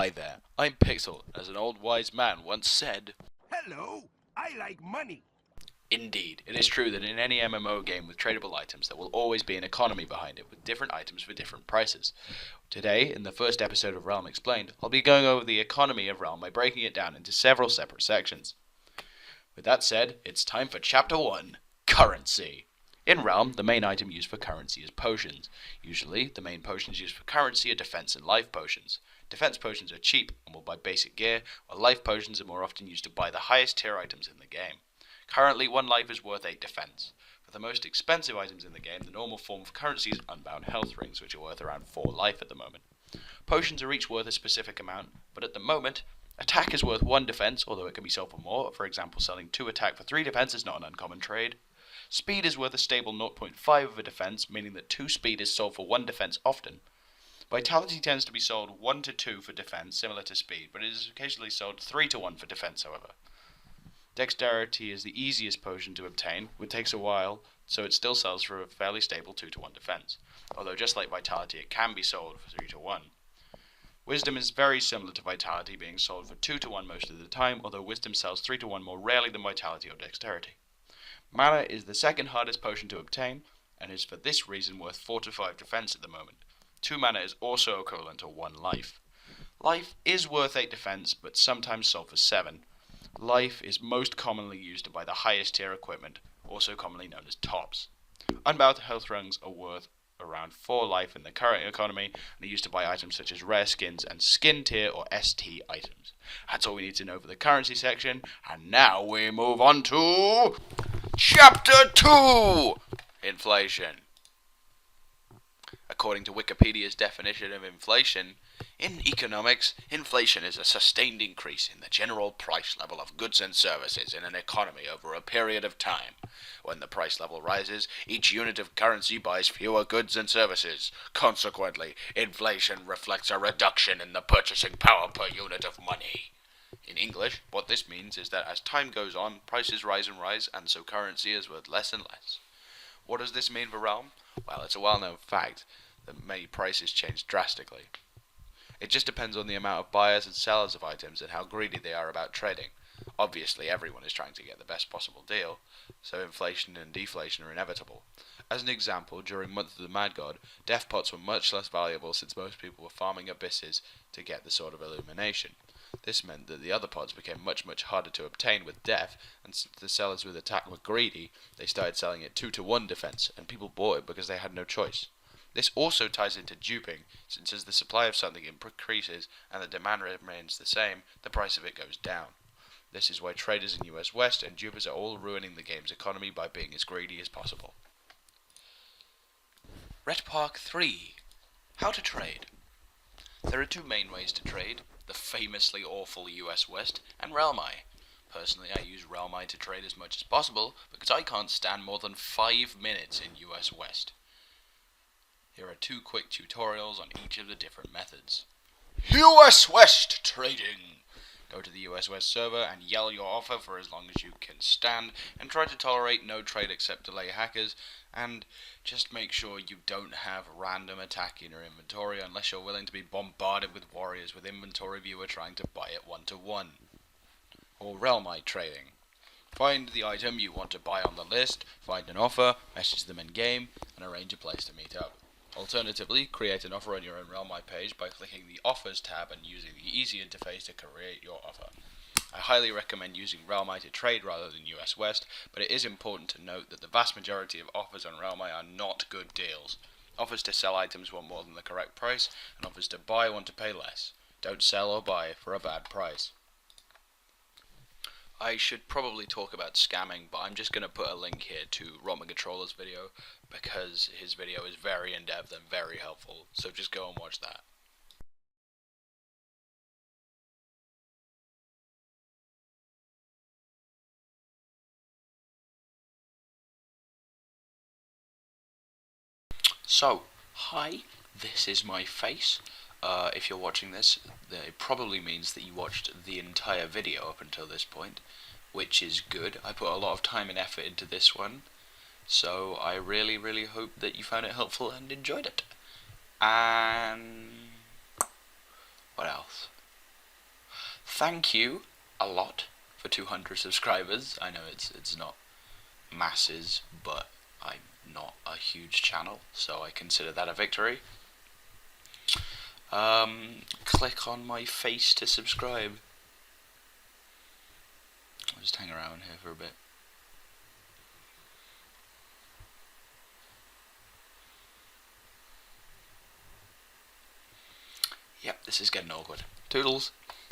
Hi there, I'm Pixel, as an old wise man once said. Hello, I like money. Indeed, it is true that in any MMO game with tradable items there will always be an economy behind it with different items for different prices. Today, in the first episode of Realm Explained, I'll be going over the economy of Realm by breaking it down into several separate sections. With that said, it's time for Chapter 1, Currency. In Realm, the main item used for currency is potions. Usually, the main potions used for currency are defense and life potions. Defense potions are cheap and will buy basic gear, while life potions are more often used to buy the highest tier items in the game. Currently, 1 life is worth 8 defense. For the most expensive items in the game, the normal form of currency is unbound health rings, which are worth around 4 life at the moment. Potions are each worth a specific amount, but at the moment, attack is worth 1 defense, although it can be sold for more. For example, selling 2 attack for 3 defense is not an uncommon trade. Speed is worth a stable 0.5 of a defense, meaning that 2 speed is sold for 1 defense often. Vitality tends to be sold 1 to 2 for defense, similar to speed, but it is occasionally sold 3 to 1 for defense, however. Dexterity is the easiest potion to obtain, which takes a while, so it still sells for a fairly stable 2 to 1 defense, although just like Vitality it can be sold for 3 to 1. Wisdom is very similar to Vitality, being sold for 2 to 1 most of the time, although Wisdom sells 3 to 1 more rarely than Vitality or Dexterity. Mana is the second hardest potion to obtain, and is for this reason worth 4 to 5 defense at the moment. 2 mana is also equivalent to 1 life. Life is worth 8 defense, but sometimes sold for 7. Life is most commonly used to buy the highest tier equipment, also commonly known as tops. Unbound health rings are worth around 4 life in the current economy, and are used to buy items such as rare skins and skin tier or ST items. That's all we need to know for the currency section, and now we move on to Chapter 2! Inflation. According to Wikipedia's definition of inflation, in economics, inflation is a sustained increase in the general price level of goods and services in an economy over a period of time. When the price level rises, each unit of currency buys fewer goods and services. Consequently, inflation reflects a reduction in the purchasing power per unit of money. In English, what this means is that as time goes on, prices rise, and so currency is worth less and less. What does this mean for Realm? Well, it's a well-known fact that many prices change drastically. It just depends on the amount of buyers and sellers of items and how greedy they are about trading. Obviously, everyone is trying to get the best possible deal, so inflation and deflation are inevitable. As an example, during Month of the Mad God, death pots were much less valuable since most people were farming abysses to get the Sword of Illumination. This meant that the other pots became much harder to obtain with death, and since the sellers with attack were greedy, they started selling it 2 to 1 defense, and people bought it because they had no choice. This also ties into duping, since as the supply of something increases and the demand remains the same, the price of it goes down. This is why traders in US West and dupers are all ruining the game's economy by being as greedy as possible. Ret Park 3. How to trade. There are 2 main ways to trade, the famously awful US West and Realmi. Personally, I use Realmi to trade as much as possible because I can't stand more than 5 minutes in US West. Here are 2 quick tutorials on each of the different methods. US West Trading. Go to the US West server and yell your offer for as long as you can stand, and try to tolerate no trade except delay hackers, and just make sure you don't have random attack in your inventory unless you're willing to be bombarded with warriors with inventory viewer trying to buy it 1 to 1. Or Realmite Trading. Find the item you want to buy on the list, find an offer, message them in game, and arrange a place to meet up. Alternatively, create an offer on your own Realmite page by clicking the Offers tab and using the easy interface to create your offer. I highly recommend using Realmite to trade rather than US West, but it is important to note that the vast majority of offers on Realmite are not good deals. Offers to sell items want more than the correct price, and offers to buy want to pay less. Don't sell or buy for a bad price. I should probably talk about scamming, but I'm just going to put a link here to RotMG's video, because his video is very in-depth and very helpful, so just go and watch that. So, hi, this is my face. If you're watching this, it probably means that you watched the entire video up until this point, which is good. I put a lot of time and effort into this one, so I really hope that you found it helpful and enjoyed it. And what else? thank you a lot for 200 subscribers. I know it's not masses, but I'm not a huge channel, so I consider that a victory. Click on my face to subscribe. I'll just hang around here for a bit. Yep, this is getting awkward. Toodles.